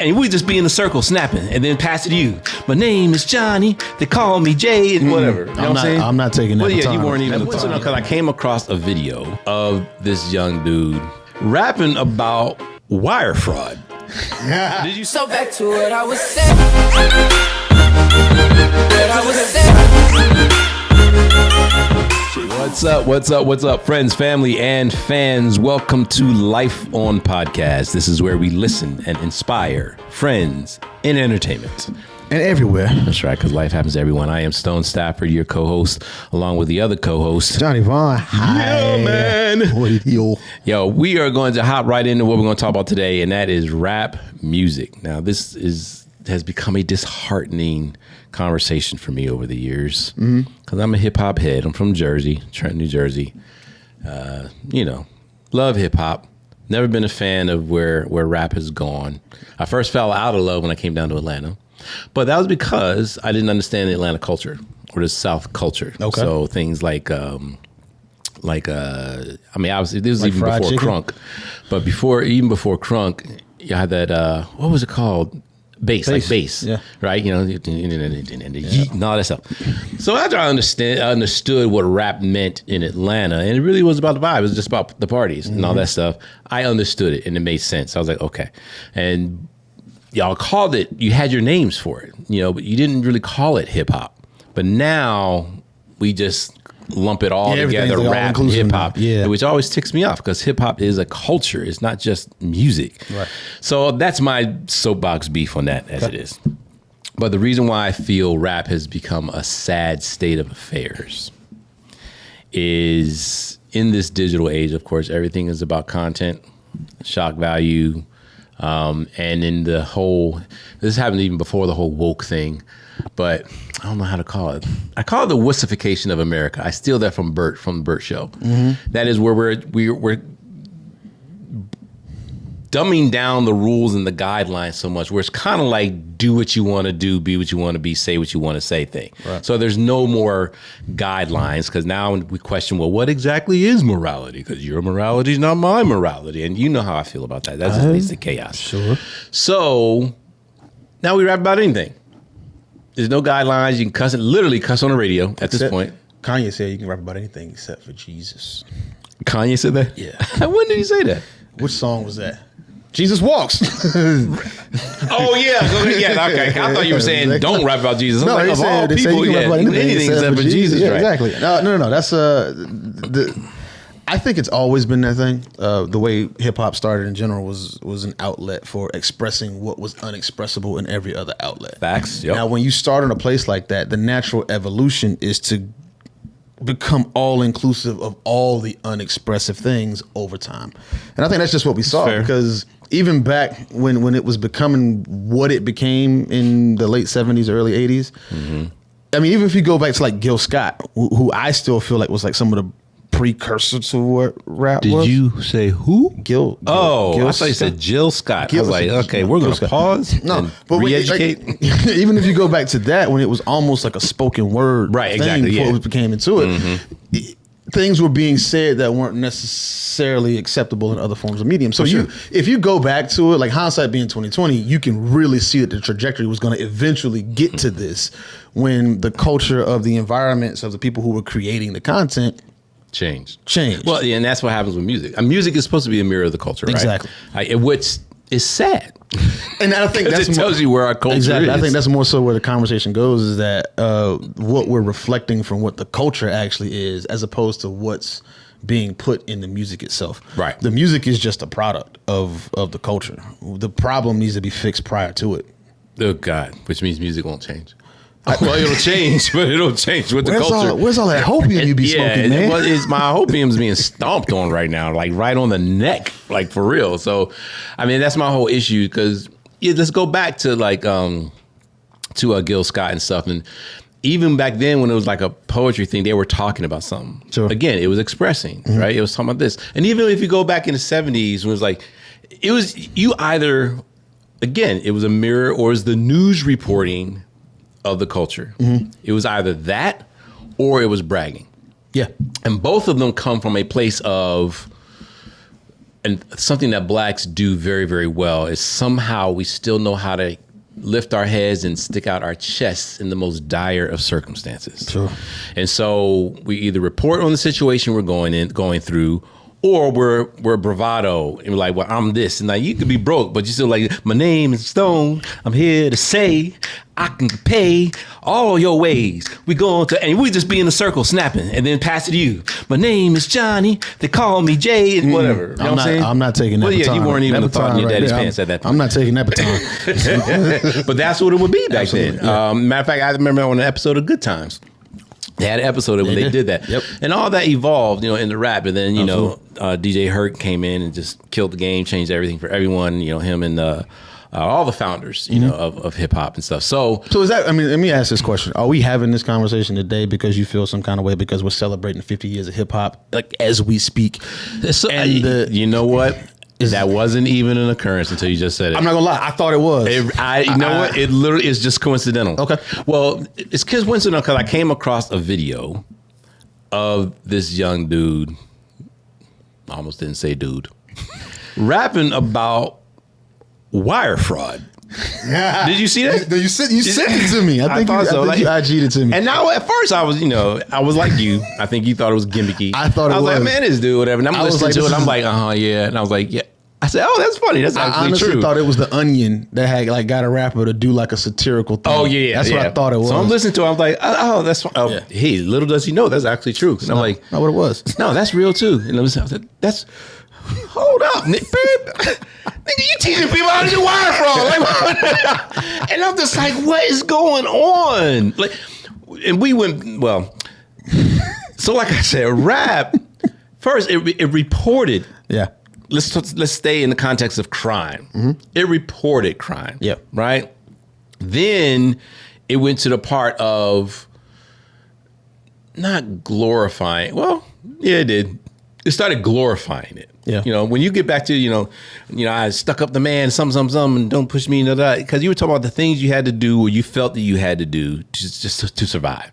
And we just be in the circle snapping and then pass it to you. My name is Johnny. They call me Jay and whatever. You know what I'm saying? I'm not taking that. Well, yeah, time. you weren't even because I came across a video of this young dude rapping about wire fraud. Did you? So back to what I was saying. What's up, friends, family, and fans? Welcome to L.I.F.E on Podcast. This is where we listen and inspire friends in entertainment. And everywhere. That's right, because life happens to everyone. I am Stone Stafford, your co-host, along with the other co-host, Johnny Vaughn. Hi. Yeah, man. What is yo? Yo, we are going to hop right into what we're going to talk about today, and that is rap music. Now, this has become a disheartening conversation for me over the years because I'm a hip hop head. I'm from Jersey, Trenton, New Jersey. Love hip hop. Never been a fan of where rap has gone. I first fell out of love when I came down to Atlanta, but that was because I didn't understand the Atlanta culture or the South culture. Okay. So things like obviously this was like even before chicken? crunk, but even before crunk, you had that what was it called? Bass, yeah. Right? You know, and the yeet and all that stuff. So after I understood what rap meant in Atlanta, and it really was about the vibe, it was just about the parties and all that stuff, I understood it and it made sense. I was like, okay. And y'all called it, you had your names for it, but you didn't really call it hip hop. But now we just lump it all together, rap and hip hop, which always ticks me off because hip hop is a culture. It's not just music. Right. So that's my soapbox beef on that as it is. But the reason why I feel rap has become a sad state of affairs is in this digital age, of course, everything is about content, shock value, and in the whole, this happened even before the whole woke thing, but I don't know how to call it. I call it the wussification of America. I steal that from Bert Show. Mm-hmm. That is where we're dumbing down the rules and the guidelines so much, where it's kind of like do what you want to do, be what you want to be, say what you want to say thing. Right. So there's no more guidelines because now we question, well, what exactly is morality? Because your morality is not my morality. And you know how I feel about that. That just leads to chaos. Sure. So now we rap about anything. There's no guidelines. You can literally cuss on the radio at this point. Kanye said you can rap about anything except for Jesus. Kanye said that? Yeah. When did he say that? Which song was that? Jesus Walks. Oh, yeah. Yeah, okay. I thought you were saying don't rap about Jesus. No, like, of all people, you can rap about anything except for Jesus, yeah, right? Exactly. No. That's I think it's always been that thing. The way hip hop started in general was an outlet for expressing what was unexpressible in every other outlet. Facts. Yep. Now, when you start in a place like that, the natural evolution is to become all inclusive of all the unexpressive things over time. And I think that's just what we saw because even back when it was becoming what it became in the late 70s, early 80s, I mean, even if you go back to like Gil Scott, who I still feel like was like some of the precursor to what rap was. Did you say who? Gil I thought you said Jill Scott. I was like, okay, we're going to pause and re-educate. Even if you go back to that, when it was almost like a spoken word thing before it became into it, things were being said that weren't necessarily acceptable in other forms of medium. So if you go back to it, like hindsight being 2020, you can really see that the trajectory was going to eventually get to this when the culture of the environments of the people who were creating the content changed. Well, yeah, and that's what happens with music. Music is supposed to be a mirror of the culture, right? Exactly. Which is sad. And I think it tells you where our culture is. I think that's more so where the conversation goes is that what we're reflecting from what the culture actually is as opposed to what's being put in the music itself. Right. The music is just a product of the culture. The problem needs to be fixed prior to it. Oh, God. Which means music won't change. Well, it'll change, but it'll change with the culture. Where's all that hopium you be smoking, man? My hopium's being stomped on right now, like right on the neck, like for real. So, I mean, that's my whole issue because let's go back to like to Gil Scott and stuff. And even back then when it was like a poetry thing, they were talking about something. Sure. Again, it was expressing, right? It was talking about this. And even if you go back in the 70s, it was you either, again, it was a mirror or it was the news reporting of the culture. It was either that or it was bragging. Yeah. And both of them come from a place of and something that blacks do very, very well is somehow we still know how to lift our heads and stick out our chests in the most dire of circumstances. Sure. And so we either report on the situation we're going through, or we're bravado and we're like, well, I'm this. And like, you could be broke, but you still like, my name is Stone. I'm here to say I can pay all your ways. We go on to, and we just be in a circle snapping and then pass it to you. My name is Johnny. They call me Jay and whatever. You know what I'm saying? I'm not taking that baton. Yeah, you weren't even a thought in your daddy's pants at that point. I'm not taking that baton. But that's what it would be back then. Yeah. Matter of fact, I remember on an episode of Good Times. They had an episode when they did that. Yep. And all that evolved, in the rap. And then, DJ Hurt came in and just killed the game, changed everything for everyone, him and all the founders, of hip hop and stuff. So is that, let me ask this question. Are we having this conversation today because you feel some kind of way because we're celebrating 50 years of hip hop, like as we speak? You know what? That wasn't even an occurrence until you just said it. I'm not gonna lie, I thought it was. You know what? It literally is just coincidental. Okay. Well, it's coincidental because I came across a video of this young dude. I almost didn't say dude. Rapping about wire fraud. Did you see that? You sent it to me. I think you IG'd it to me. And now at first I was, I was like you. I think you thought it was gimmicky. I thought I was like, man, this dude, whatever. And I'm listening to it. I'm like, yeah. And I was like, yeah. I said, oh, that's funny. That's actually I honestly true. thought it was the Onion that had got a rapper to do like a satirical thing. Oh yeah, that's what I thought it was. So I'm listening to it. I'm like, oh, that's fine. Oh, hey, little does he know that's actually true. And I'm like, not what it was. No, that's real too. And I was like, that's. Hold up, Nick, babe. Nigga, you teaching people how to do wire fraud. And I'm just like, what is going on? Like, and we went, well, so like I said, rap, first it reported. Yeah. Let's stay in the context of crime. Mm-hmm. It reported crime. Yep. Right? Then it went to the part of not glorifying. Well, yeah, it did. It started glorifying it. Yeah. When you get back to, I stuck up the man, some, and don't push me into that. Because you were talking about the things you had to do or you felt that you had to do just to survive.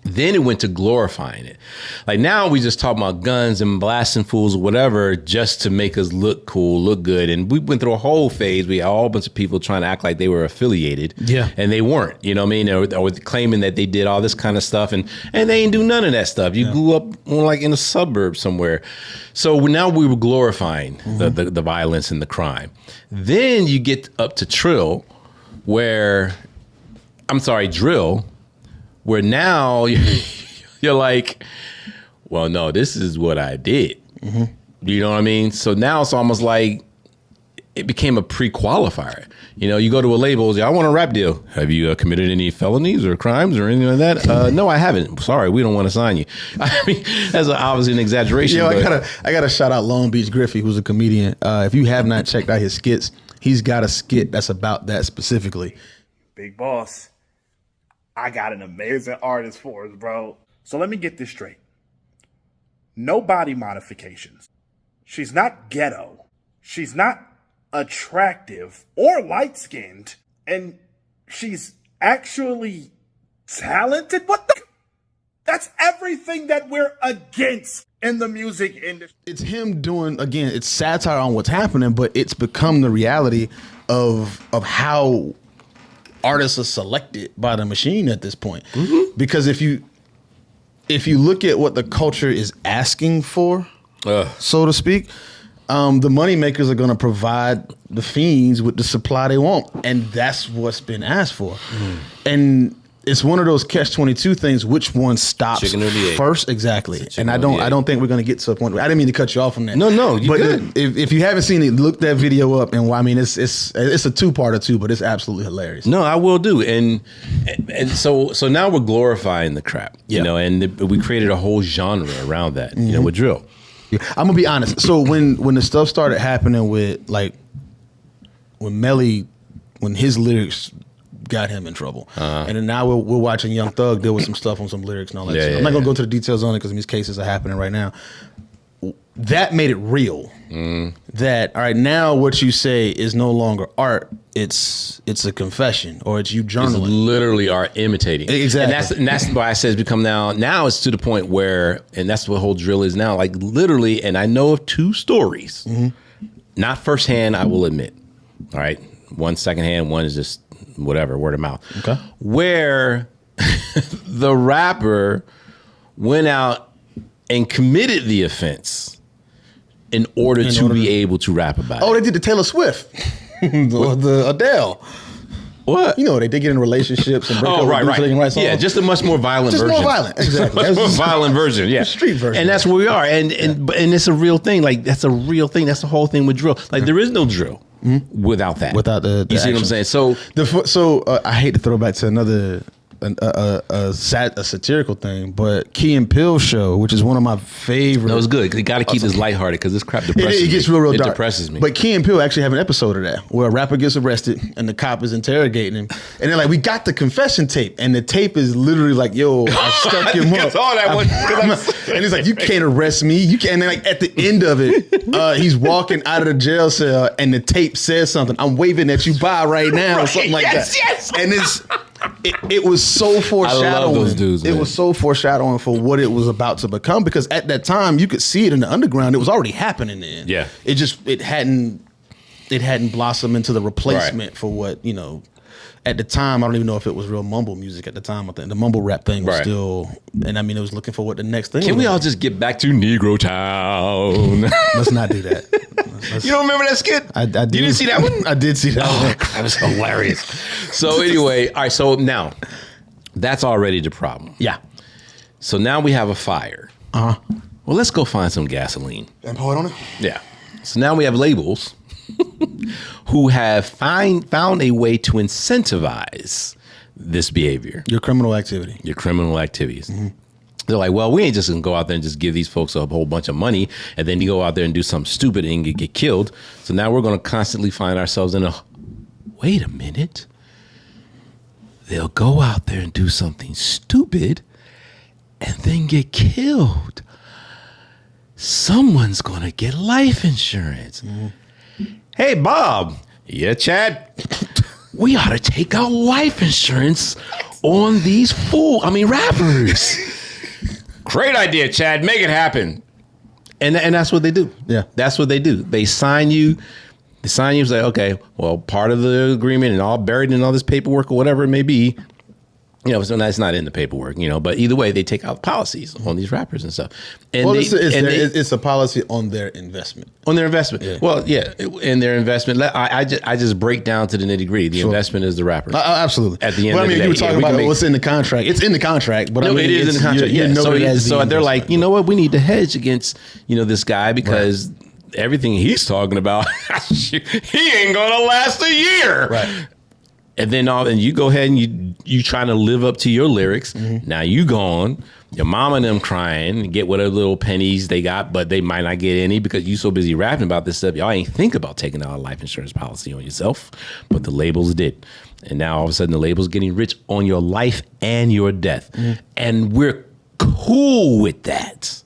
Then it went to glorifying it. Like now we just talk about guns and blasting fools or whatever just to make us look cool, look good. And we went through a whole phase. We had a whole bunch of people trying to act like they were affiliated. Yeah. And they weren't, you know what I mean? Or claiming that they did all this kind of stuff and they ain't do none of that stuff. You grew up like in a suburb somewhere. So now we were glorifying the violence and the crime. Then you get up to drill, where now you're like, well, no, this is what I did. Mm-hmm. You know what I mean? So now it's almost like it became a pre-qualifier. You go to a label, I want a rap deal. Have you committed any felonies or crimes or anything like that? No, I haven't. Sorry, we don't want to sign you. I mean, that's obviously an exaggeration. I gotta shout out Long Beach Griffey, who's a comedian. If you have not checked out his skits, he's got a skit that's about that specifically. Big boss, I got an amazing artist for us, bro. So let me get this straight. No body modifications. She's not ghetto. She's not attractive or light-skinned. And she's actually talented? What the? That's everything that we're against in the music industry. It's him doing, again, it's satire on what's happening, but it's become the reality of how artists are selected by the machine at this point. Mm-hmm. Because if you look at what the culture is asking for, so to speak, the money makers are going to provide the fiends with the supply they want, and that's what's been asked for. And it's one of those catch-22 things. Which one stops first? Exactly. And I don't think we're going to get to a point where, I didn't mean to cut you off from that. No, you good. If you haven't seen it, look that video up. And it's a two-parter too, but it's absolutely hilarious. No, I will do. And so now we're glorifying the crap, and we created a whole genre around that, with drill. Yeah. I'm gonna be honest. So when the stuff started happening with when Melly, when his lyrics got him in trouble, and then now we're watching Young Thug deal with some stuff on some lyrics and all that. I'm not gonna go to the details on it because these cases are happening right now. that made it real. That all right, now what you say is no longer art. It's a confession, or it's you journaling. It's literally art imitating. Exactly. And that's why I say it's become now it's to the point where, and that's what whole drill is now, like literally, and I know of 2 stories, not firsthand, I will admit. All right. One secondhand, one is just whatever, word of mouth. Okay. Where the rapper went out and committed the offense in order to be able to rap about it. Oh, they did the Taylor Swift, the Adele. What? You know, they did get in relationships and break up right. so they can write songs. Yeah, just a much more violent Just version. more violent, exactly. Much more violent version, yeah. Street version. And that's where we are. And it's a real thing. Like, that's a real thing. That's the whole thing with drill. Like, there is no drill without that. Without the you see what I'm saying? So I hate to throw back to another a satirical thing, but Key and Peele show, which is one of my favorite. That was good because you got to keep this lighthearted because this crap depresses me. It gets real It dark. depresses me. But Key and Peele actually have an episode of that where a rapper gets arrested and the cop is interrogating him, and they're like, "We got the confession tape," and the tape is literally like, "Yo, I stuck him up." All that one. And he's like, "You can't arrest me. You can't." And then like at the end of it, he's walking out of the jail cell, and the tape says something. "I'm waving at you, bye right now," or something like that. Yes. And it was so foreshadowing. I love those dudes, man. It was so foreshadowing for what it was about to become, because at that time you could see it in the underground. It was already happening then. Yeah. It hadn't blossomed into the replacement for what, at the time. I don't even know if it was real mumble music at the time. I think the mumble rap thing was still, and I mean, it was looking for what the next thing was. Can we all just get back to Negro Town? Let's not do that. You don't remember that skit? I did. You didn't see that one? I did see that one. That was hilarious. So anyway, all right, so now that's already the problem. Yeah. So now we have a fire. Uh-huh. Well, let's go find some gasoline. And pour it on it? Yeah. So now we have labels who have found a way to incentivize this behavior. Your criminal activity. Your criminal activities. They're like, well, we ain't just gonna go out there and just give these folks a whole bunch of money and then you go out there and do something stupid and get killed. So now we're gonna constantly find ourselves in wait a minute. They'll go out there and do something stupid and then get killed. Someone's gonna get life insurance. Hey, Bob. Yeah, Chad. We ought to take out life insurance on these rappers. Great idea, Chad. Make it happen. And that's what they do. Yeah. That's what they do. They sign you. It's like, okay, well, part of the agreement and all buried in all this paperwork or whatever it may be, so that's not in the paperwork, but either way, they take out policies on these rappers and stuff. And it's a policy on their investment. On their investment. Yeah. Well, yeah, in their investment. I just break down to the nitty gritty. The investment is the rapper. Absolutely. At the end of the day. You were talking about what's in the contract. It's in the contract. But it is in the contract. So they're like, you know what? We need to hedge against, this guy because everything he's talking about, he ain't going to last a year. Right. And then you go ahead and you trying to live up to your lyrics. Now you gone, your mama and them crying, get whatever little pennies they got, but they might not get any because you so busy rapping about this stuff. Y'all ain't think about taking out a life insurance policy on yourself, but the labels did. And now all of a sudden the label's getting rich on your life and your death. And we're cool with that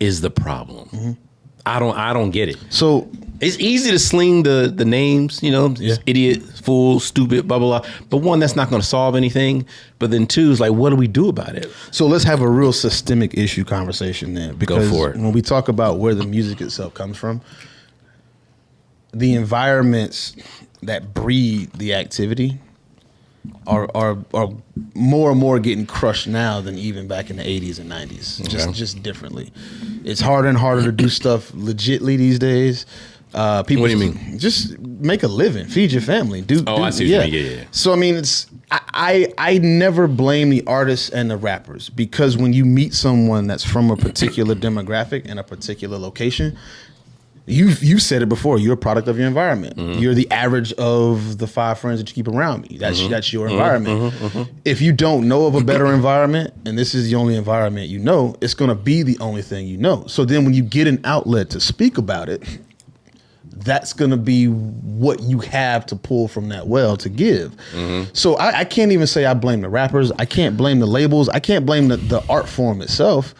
is the problem. I don't get it. So it's easy to sling the names, idiot, fool, stupid, blah, blah, blah. But one, that's not going to solve anything. But then two is like, what do we do about it? So let's have a real systemic issue conversation then. Because go for it. When we talk about where the music itself comes from, the environments that breed the activity are more and more getting crushed now than even back in the 80s and 90s. Just differently. It's harder and harder to do stuff legitly these days. People, what do you mean? Just make a living, feed your family. I see what you mean. Yeah. So I mean, I never blame the artists and the rappers, because when you meet someone that's from a particular demographic and a particular location, you said it before. You're a product of your environment. You're the average of the 5 friends that you keep around me. That's your environment. If you don't know of a better environment, and this is the only environment you know, it's going to be the only thing you know. So then when you get an outlet to speak about it, that's going to be what you have to pull from that well to give. So I can't even say I blame the rappers. I can't blame the labels. I can't blame the art form itself.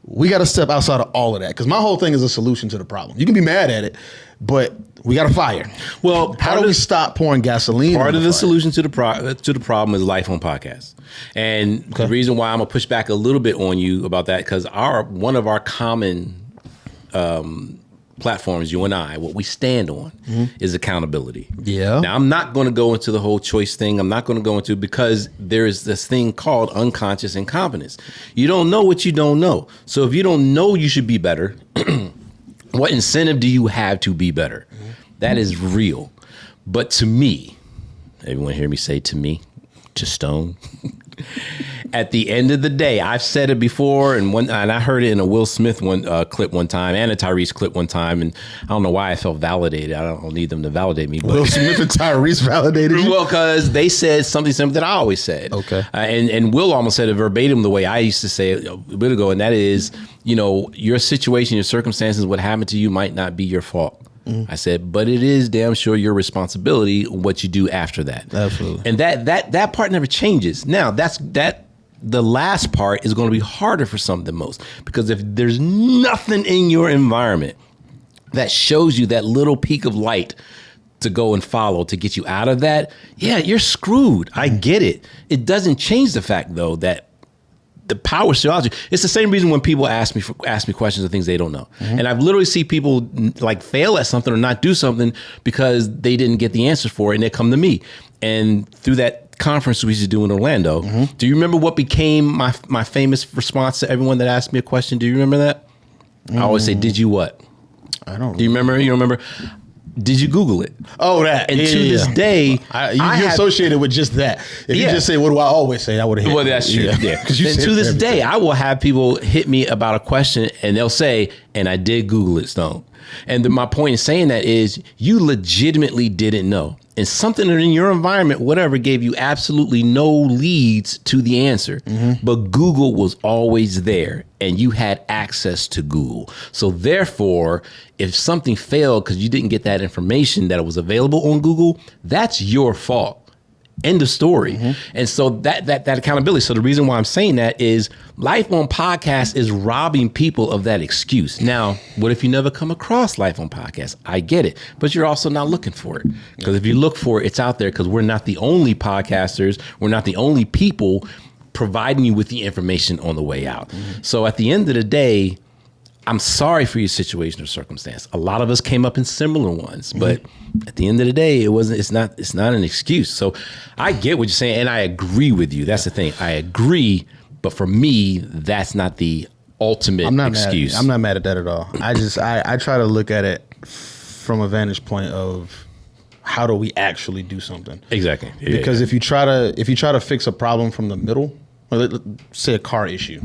we got to step outside of all of that, because my whole thing is a solution to the problem. You can be mad at it, but we got a fire. Well, how do we stop pouring gasoline? Part of the fire? solution to the problem is L.I.F.E on podcast, and the reason why I'm gonna push back a little bit on you about that, because one of our common platforms, you and I, what we stand on is accountability. Yeah. Now, I'm not going to go into the whole choice thing. I'm not going to go into, because there is this thing called unconscious incompetence. You don't know what you don't know. So if you don't know you should be better, what incentive do you have to be better? That is real. But to me, everyone hear me say to me, to Stone, at the end of the day, I've said it before, and I heard it in a Will Smith clip one time, and a Tyrese clip one time, and I don't know why I felt validated. I don't need them to validate me. But Will Smith and Tyrese validated you? Well, because they said something that I always said. Okay. And Will almost said it verbatim the way I used to say it a bit ago, and that is, your situation, your circumstances, what happened to you might not be your fault. I said, but it is damn sure your responsibility what you do after that. Absolutely. And that part never changes. Now, the last part is going to be harder for some than most, because if there's nothing in your environment that shows you that little peak of light to go and follow to get you out of that, yeah, you're screwed. I get it. It doesn't change the fact, though, that the power still out. It's the same reason when people ask me questions of things they don't know. And I've literally seen people like fail at something or not do something because they didn't get the answer for it, and they come to me. And through that conference we used to do in Orlando, do you remember what became my famous response to everyone that asked me a question? Do you remember that? I always say, did you what? I don't. Do you remember? You don't remember? Did you Google it? Oh, that. And to this day, you associated with just that. If you just say, what do I always say? I would have hit. Well, that's true. Yeah. And to this day, I will have people hit me about a question and they'll say, and I did Google it, Stone. And my point in saying that is you legitimately didn't know. And something in your environment, whatever, gave you absolutely no leads to the answer. But Google was always there and you had access to Google. So therefore, if something failed because you didn't get that information that was available on Google, that's your fault. End of story. And so that accountability. So the reason why I'm saying that is L.I.F.E on podcast is robbing people of that excuse. Now, what if you never come across L.I.F E on podcast? I get it, but you're also not looking for it, because if you look for it, it's out there, because we're not the only podcasters. We're not the only people providing you with the information on the way out. So at the end of the day, I'm sorry for your situation or circumstance. A lot of us came up in similar ones, but at the end of the day, it's not an excuse. So I get what you're saying, and I agree with you. That's the thing. I agree, but for me, that's not the ultimate excuse. I'm not mad at that at all. I try to look at it from a vantage point of how do we actually do something. Exactly. Because if you try to fix a problem from the middle, let's say a car issue,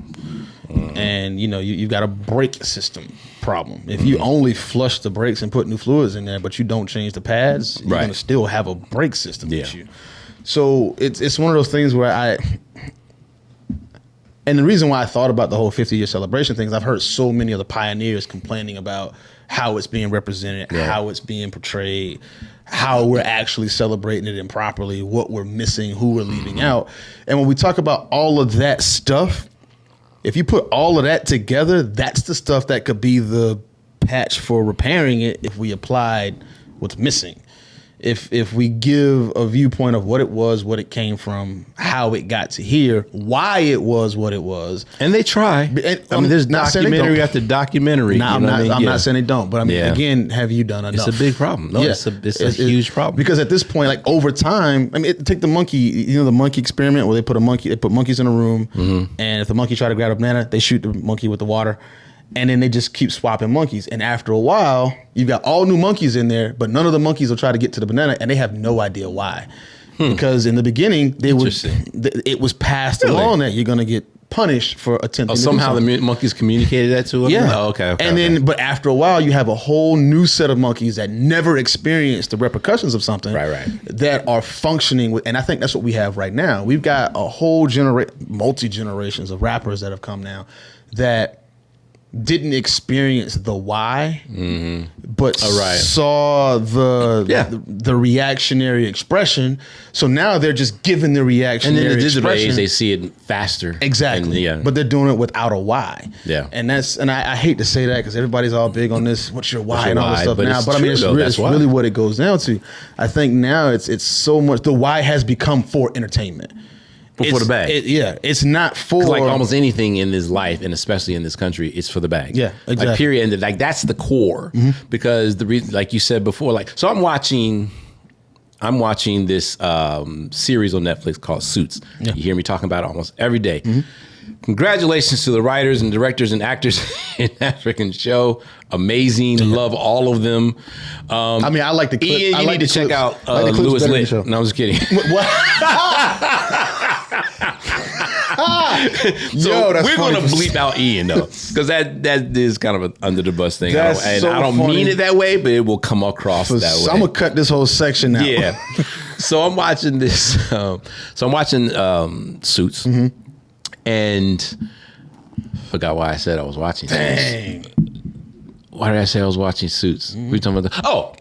and you've got a brake system problem. If you only flush the brakes and put new fluids in there, but you don't change the pads, you're going to still have a brake system issue. So it's one of those things where and the reason why I thought about the whole 50-year celebration thing is I've heard so many of the pioneers complaining about how it's being represented, how it's being portrayed, how we're actually celebrating it improperly, what we're missing, who we're leaving out. And when we talk about all of that stuff, if you put all of that together, that's the stuff that could be the patch for repairing it if we applied what's missing. If we give a viewpoint of what it was, what it came from, how it got to here, why it was what it was. And they try. And, there's documentary after documentary. I'm not saying they don't, but again, have you done enough? It's a big problem. No, it's a huge problem. Because at this point, like over time, take the monkey, the monkey experiment where they put monkeys in a room, and if the monkey try to grab a banana, they shoot the monkey with the water. And then they just keep swapping monkeys. And after a while, you've got all new monkeys in there, but none of the monkeys will try to get to the banana, and they have no idea why. Because in the beginning, it was passed along that you're going to get punished for attempting to somehow the monkeys communicated that to them? Yeah. Oh, okay. And then, but after a while, you have a whole new set of monkeys that never experienced the repercussions of something that are functioning with, and I think that's what we have right now. We've got a whole multi-generations of rappers that have come now that didn't experience the why, but right. saw the reactionary expression. So now they're just giving the reactionary and in the digital expression. age, they see it faster. Exactly. And, but they're doing it without a why. Yeah. And I hate to say that because everybody's all big on this. What's your why and all this stuff but now? it's But I mean, true, it's really what it goes down to. I think now it's so much. The why has become for entertainment. For the bag. It's not for like almost anything in this life, and especially in this country, it's for the bag. Yeah, exactly. Like period. And like that's the core because the reason, like you said before, like so I'm watching this series on Netflix called Suits. Yeah. You hear me talking about it almost every day. Congratulations to the writers and directors and actors in that freaking show. Amazing. Love all of them. I mean, I like the clip. Ian, you need to check out Louis Litt. No, I'm just kidding. What? So we're going to bleep out Ian though, because that is kind of an under the bus thing. I don't mean it that way, but it will come across that way. I'm gonna cut this whole section out. Yeah. So I'm watching this. Suits, and forgot why I said I was watching. Dang. Suits. Why did I say I was watching Suits? What are you talking about? Oh.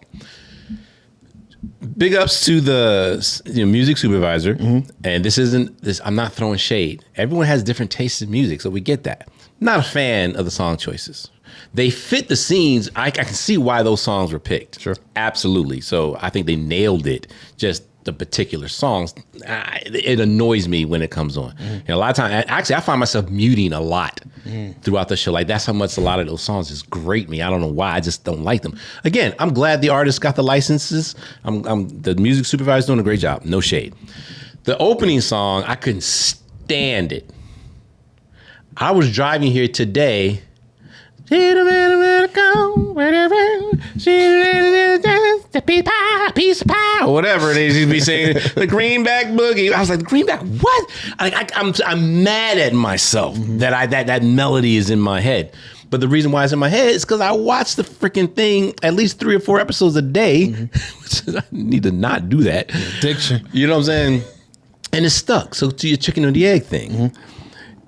Big ups to the music supervisor, and this isn't this. I'm not throwing shade. Everyone has different tastes in music, so we get that. Not a fan of the song choices. They fit the scenes. I can see why those songs were picked. Sure, absolutely. So I think they nailed it. Just the particular songs, it annoys me when it comes on. A lot of times, actually, I find myself muting a lot throughout the show. Like that's how much a lot of those songs just grate me. I don't know why. I just don't like them. Again, I'm glad the artist got the licenses. The music supervisor's doing a great job. No shade. The opening song, I couldn't stand it. I was driving here today. Piece of pie, or whatever it is, you'd be saying the Greenback Boogie. I was like, the Greenback, what? I'm mad at myself that melody is in my head. But the reason why it's in my head is because I watch the freaking thing at least 3 or 4 episodes a day, which is, I need to not do that. Addiction. You know what I'm saying? And it's stuck. So to your chicken or the egg thing,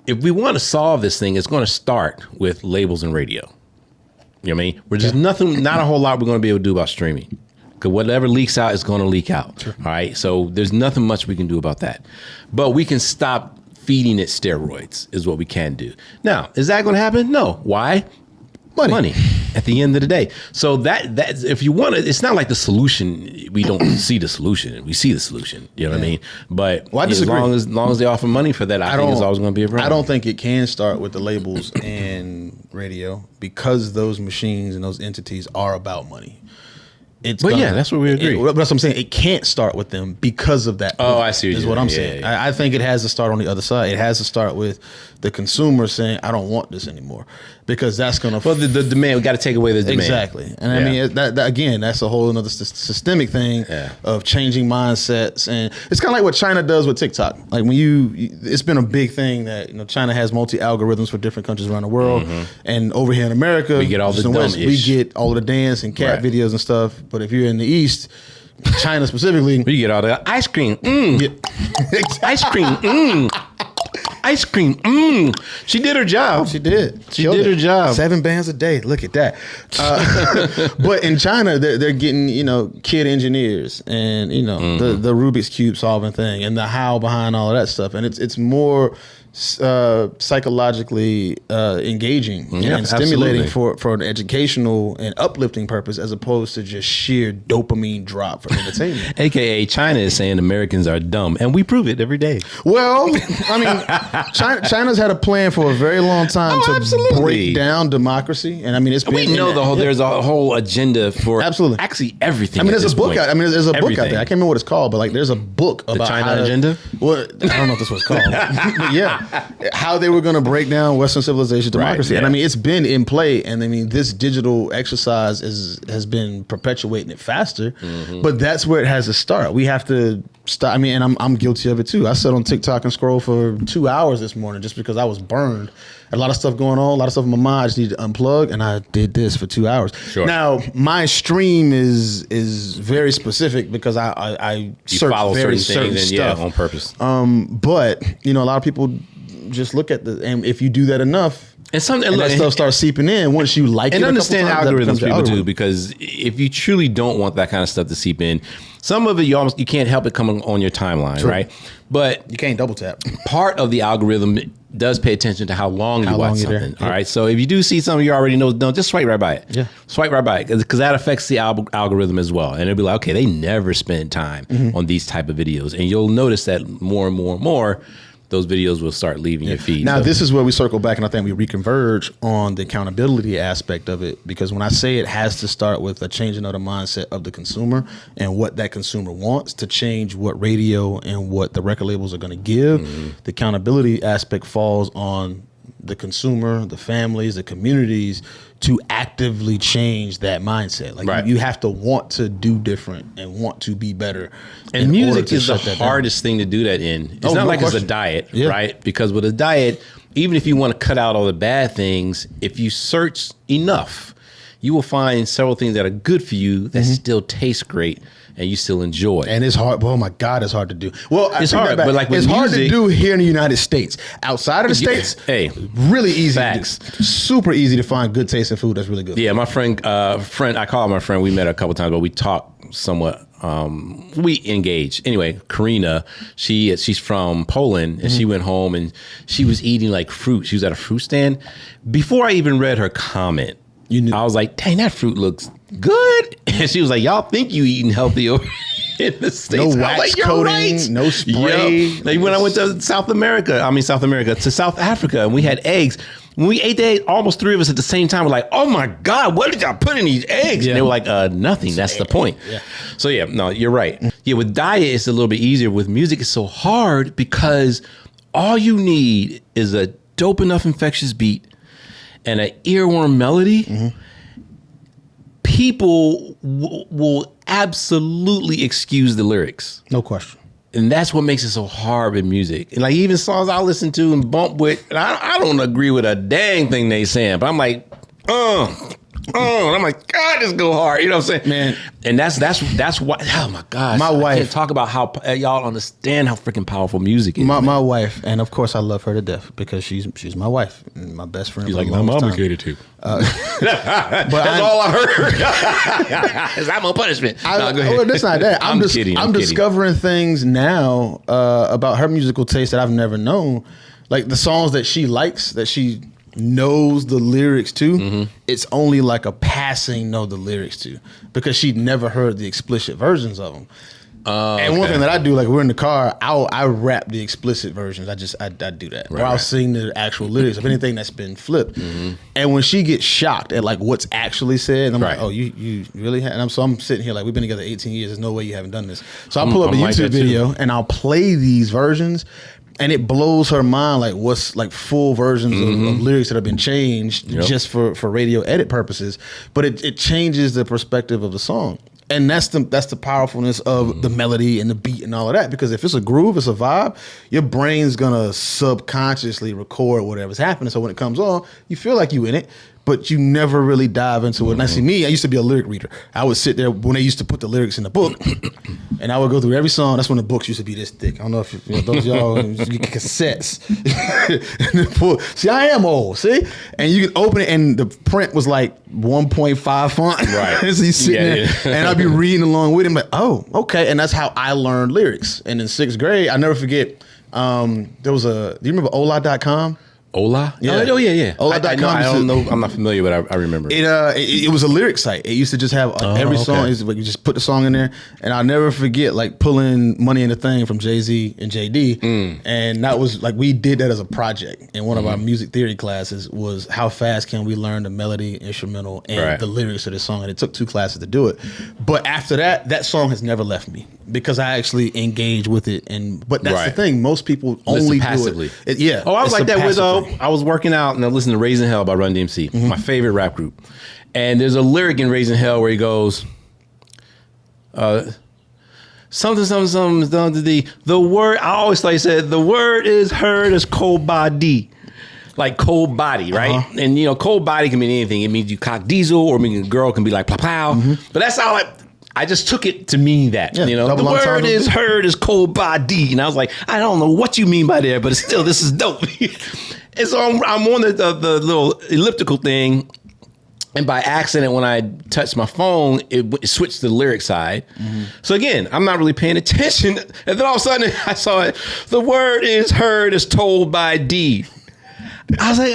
if we want to solve this thing, it's going to start with labels and radio. You know what I mean? We're just not a whole lot we're going to be able to do about streaming. Because whatever leaks out is going to leak out. Sure. All right. So there's nothing much we can do about that. But we can stop feeding it steroids is what we can do. Now, is that going to happen? No. Why? Money at the end of the day. So that if you want to, it's not like the solution. We don't see the solution. We see the solution. You know what I mean? But as long as they offer money for that, I think it's always going to be a problem. I don't think it can start with the labels and radio because those machines and those entities are about money. That's what we agree. But that's what I'm saying. It can't start with them because of that. Oh, I see. Is what I'm saying. Yeah. I think it has to start on the other side. It has to start with the consumer saying, "I don't want this anymore," because that's going to. Well, the demand. We got to take away the demand. Exactly, and I mean that again. That's a whole another systemic thing of changing mindsets, and it's kind of like what China does with TikTok. Like when it's been a big thing that China has multi algorithms for different countries around the world, and over here in America, we get all the dumb-ish. We get all the dance and cat videos and stuff. But if you're in the East, China specifically, we get all the ice cream. Ice cream. Ice cream. She did her job. She did. She did her job. 7 bands a day. Look at that. But in China, they're getting kid engineers and the Rubik's Cube solving thing and the how behind all of that stuff. And it's more psychologically engaging and stimulating for an educational and uplifting purpose as opposed to just sheer dopamine drop for entertainment. AKA China is saying Americans are dumb, and we prove it every day. Well, I mean, China's had a plan for a very long time to break down democracy, and I mean, there's a whole agenda for actually everything. I mean, there's a book out. There's a book out there. I can't remember what it's called, but there's a book about the China agenda. Well, I don't know if this was called, but yeah. How they were going to break down Western civilization democracy. And I mean, it's been in play. And I mean, this digital exercise has been perpetuating it faster. But that's where it has to start. We have to start. I mean, and I'm guilty of it too. I sat on TikTok and scrolled for 2 hours this morning just because I was burned. A lot of stuff going on, a lot of stuff in my mind. I just need to unplug, and I did this for 2 hours. Sure. Now, my stream is very specific because I search very certain stuff on purpose. But a lot of people just look at and if you do that enough, And that stuff starts seeping in once you like it. And a understand couple times, algorithms, people do, because if you truly don't want that kind of stuff to seep in, some of it you can't help it coming on your timeline, right? But you can't double tap. Part of the algorithm does pay attention to how long you watch something. There. All right, so if you do see something you already know, just swipe right by it. Yeah, swipe right by it, because that affects the algorithm as well. And it'll be like, okay, they never spend time on these type of videos, and you'll notice that more and more and more, those videos will start leaving your feed. Now, this is where we circle back, and I think we reconverge on the accountability aspect of it, because when I say it has to start with a changing of the mindset of the consumer and what that consumer wants to change what radio and what the record labels are going to give, the accountability aspect falls on the consumer, the families, the communities to actively change that mindset. Like you have to want to do different and want to be better. And music is the hardest thing to do that in. It's not like it's a diet, right? Because with a diet, even if you want to cut out all the bad things, if you search enough, you will find several things that are good for you that still taste great and you still enjoy. And it's hard. Oh my God, it's hard to do. Well, it's hard, but like with it's hard music, to do here in the United States. Outside of the States, really easy. Facts. Super easy to find good tasting food that's really good. Yeah, my friend, I call her my friend. We met a couple times, but we talked somewhat. We engaged. Anyway, Karina, she's from Poland, and she went home and she was eating like fruit. She was at a fruit stand. Before I even read her comment, I was like, dang, that fruit looks good. And she was like, y'all think you eating healthy over in the States. No wax coating, no spray. Like when I went to South Africa, to South Africa, and we had eggs. When we ate the eggs, almost three of us at the same time were like, oh my God, what did y'all put in these eggs? And they were like, nothing. That's the point. Yeah. So yeah, no, you're right. Yeah, with diet, it's a little bit easier. With music, it's so hard because all you need is a dope enough infectious beat and an earworm melody. People will absolutely excuse the lyrics. No question. And that's what makes it so hard with music. And like even songs I listen to and bump with, and I don't agree with a dang thing they saying, but I'm like, and I'm like, God, this go hard. You know what I'm saying? Man. And that's why, oh my gosh. My wife. I can't talk about how y'all understand how freaking powerful music is. My wife, and of course I love her to death because she's my wife and my best friend. She's like, I'm obligated to. But that's all I heard. Is that my punishment? Well, that's not that. I'm kidding. I'm discovering things now about her musical taste that I've never known. Like the songs that she likes, that she knows the lyrics to, it's only like a passing know the lyrics to because she'd never heard the explicit versions of them. And one thing that I do, like we're in the car, I rap the explicit versions. I do that. Or I'll sing the actual lyrics of anything that's been flipped. And when she gets shocked at like what's actually said, I'm like, oh, you really have? And I'm sitting here like, we've been together 18 years. There's no way you haven't done this. So I'll pull up a YouTube video and I'll play these versions. And it blows her mind, like what's like full versions of lyrics that have been changed just for radio edit purposes. But it changes the perspective of the song. And that's the powerfulness of the melody and the beat and all of that. Because if it's a groove, it's a vibe, your brain's gonna subconsciously record whatever's happening. So when it comes on, you feel like you in it, but you never really dive into it. And I see me, I used to be a lyric reader. I would sit there when they used to put the lyrics in the book, and I would go through every song. That's when the books used to be this thick. I don't know if those of y'all you get cassettes. See, I am old. See, and you can open it, and the print was like 1.5 font. Right. So you sit there, and I'd be reading along with him, like, oh, okay. And that's how I learned lyrics. And in 6th grade, I never forget. There was do you remember Ola.com? Ola? Yeah. Oh, yeah. Ola.com. I don't know. I'm not familiar, but I remember. It was a lyric site. It used to just have every song. You just put the song in there. And I'll never forget like pulling Money in the Thing from Jay-Z and JD. And that was like, we did that as a project. And one of our music theory classes was how fast can we learn the melody, instrumental, and the lyrics of the song. And it took 2 classes to do it. But after that song has never left me because I actually engage with it. But that's the thing. Most people only passively. Do it. Oh, I was like that with I was working out and I listened to Raising Hell by Run DMC, my favorite rap group. And there's a lyric in Raising Hell where he goes, something, the word, I always like said, the word is heard as cold body. Like cold body, right? And cold body can mean anything. It means you cock diesel, or a girl can be like plow pow. But that's all I just took it to mean that, the word is heard as cold body. And I was like, I don't know what you mean by there, but it's still, this is dope. And so I'm on the little elliptical thing. And by accident, when I touched my phone, it switched to the lyric side. Mm-hmm. So again, I'm not really paying attention. And then all of a sudden, I saw it. The word is heard is told by D. I was like,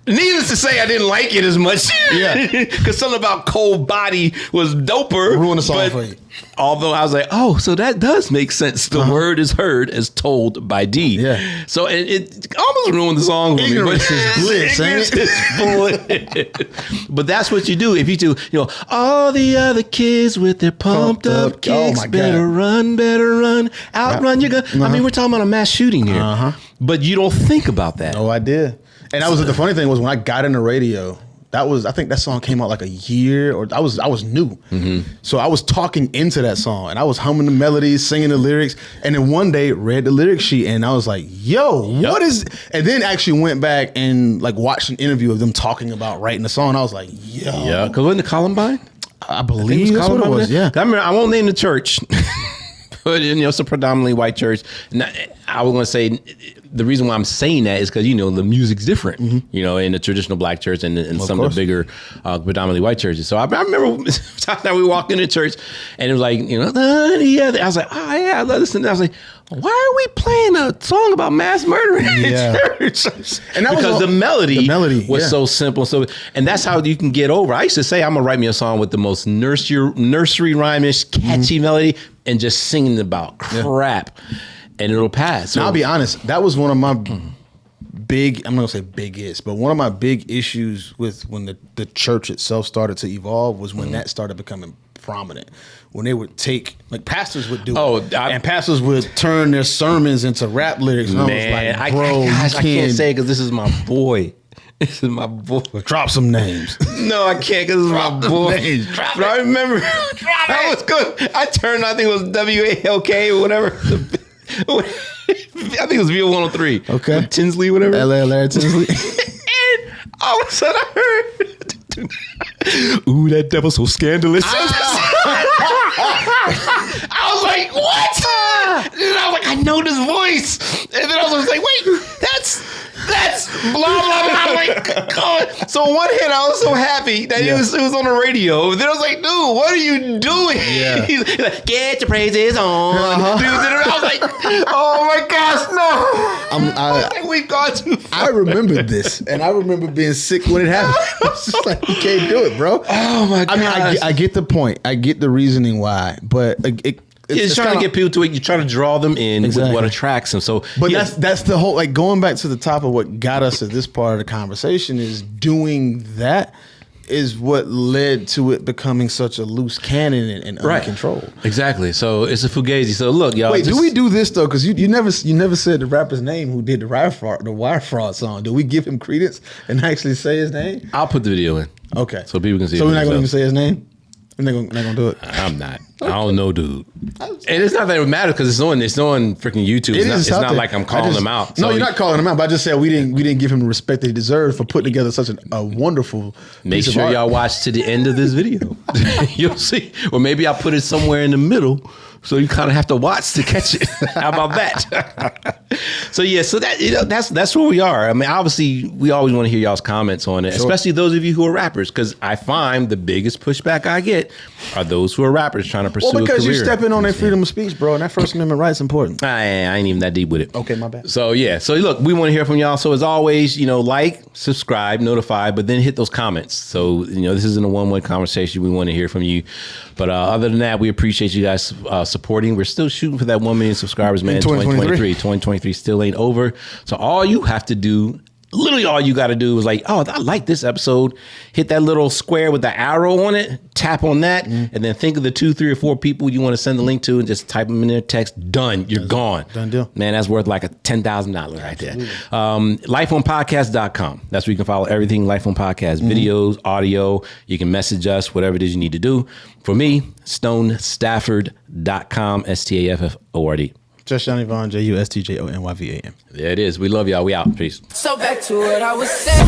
Needless to say, I didn't like it as much. Yeah. Because something about cold body was doper. Ruin the song for you. Although I was like, oh, so that does make sense. The word is heard as told by D. Yeah. So it almost ruined the song for me. Ignorance is bliss, ain't it? But that's what you do. If you do, all the other kids with their pumped up kicks, better run, outrun your gun. I mean, we're talking about a mass shooting here. But you don't think about that. No idea. And that was the funny thing was when I got in the radio, I think that song came out like a year, or I was new. Mm-hmm. So I was talking into that song and I was humming the melodies, singing the lyrics. And then one day read the lyric sheet and I was like, what is, and then actually went back and like watched an interview of them talking about writing the song. And I was like, Yeah, because wasn't it Columbine? I believe that's what it was. Yeah. I remember, I won't name the church, but it's a predominantly white church. And I was going to say, the reason why I'm saying that is because, the music's different, in the traditional black church and some of the bigger, predominantly white churches. So I remember time we walked into church and it was like, I was like, oh yeah, I love this. And I was like, why are we playing a song about mass murder in church? And that because the melody was so simple. So, and that's how you can get over. I used to say, I'm going to write me a song with the most nursery rhyme-ish, catchy melody and just singing about crap. And it'll pass. So, now, I'll be honest. That was one of my big, I'm not going to say biggest, but one of my big issues with when the church itself started to evolve was when that started becoming prominent. When they would take, like pastors would do it. And pastors would turn their sermons into rap lyrics. And man, I was like, I can't say it because this is my boy. This is my boy. Drop some names. No, I can't because this is my boy. But I remember, that was good. I turned, I think it was WALK or whatever. I think it was VO103. Okay. With Tinsley, whatever. Larry Tinsley. And all of a sudden I heard, ooh, that devil's so scandalous. I was like, what? And I was like, I know this voice. And then I was like, wait, that's blah, blah, blah. I'm like, God. So on one hand, I was so happy that it was on the radio. Then I was like, dude, what are you doing? Yeah. He's like, get your praises on. Dude, I was like, oh my gosh, no. We've gone too far. I remember this, and I remember being sick when it happened. I was just like, you can't do it, bro. Oh my God. I mean, I get the point. I get the reasoning why, but it's trying to get people to it. You're trying to draw them in with what attracts them. So, but that's the whole, like, going back to the top of what got us to this part of the conversation is doing that is what led to it becoming such a loose cannon and uncontrolled. Exactly. So it's a fugazi. So look, y'all. Wait, do we do this though? Because you never said the rapper's name who did the wire fraud song. Do we give him credence and actually say his name? I'll put the video in. Okay. So people can see. So we're not going to even say his name. They're not gonna do it. I'm not. Okay. I don't know, dude. And it's not that it matters because it's on freaking YouTube. It's not like I'm calling him out. No, you're not calling him out. But I just said we didn't give him the respect that he deserved for putting together such a wonderful. Make sure y'all watch to the end of this video. You'll see. Or maybe I'll put it somewhere in the middle. So you kind of have to watch to catch it. How about that? So that's where we are. I mean, obviously, we always want to hear y'all's comments on it, especially those of you who are rappers, because I find the biggest pushback I get are those who are rappers trying to pursue a career. Well, because you're stepping on their freedom of speech, bro, and that First Amendment right's important. I ain't even that deep with it. Okay, my bad. So so look, we want to hear from y'all. So as always, like, subscribe, notify, but then hit those comments. So this isn't a one-way conversation. We want to hear from you. But other than that, we appreciate you guys supporting. We're still shooting for that 1 million subscribers, man. 2023 still ain't over. So all you have to do, literally all you got to do is like, oh, I like this episode. Hit that little square with the arrow on it. Tap on that, and then think of the 2, 3, or 4 people you want to send the link to, and just type them in their text. Done. You're gone. Done deal. Man, that's worth like a $10,000 right there. LifeOnPodcast.com. That's where you can follow everything Life on Podcast, videos, audio. You can message us, whatever it is you need to do. For me, StoneStafford.com, STAFFORD. Just Johnny Vaughn, JUSTJONYVAN. There it is. We love y'all. We out. Peace. So back to what I was saying.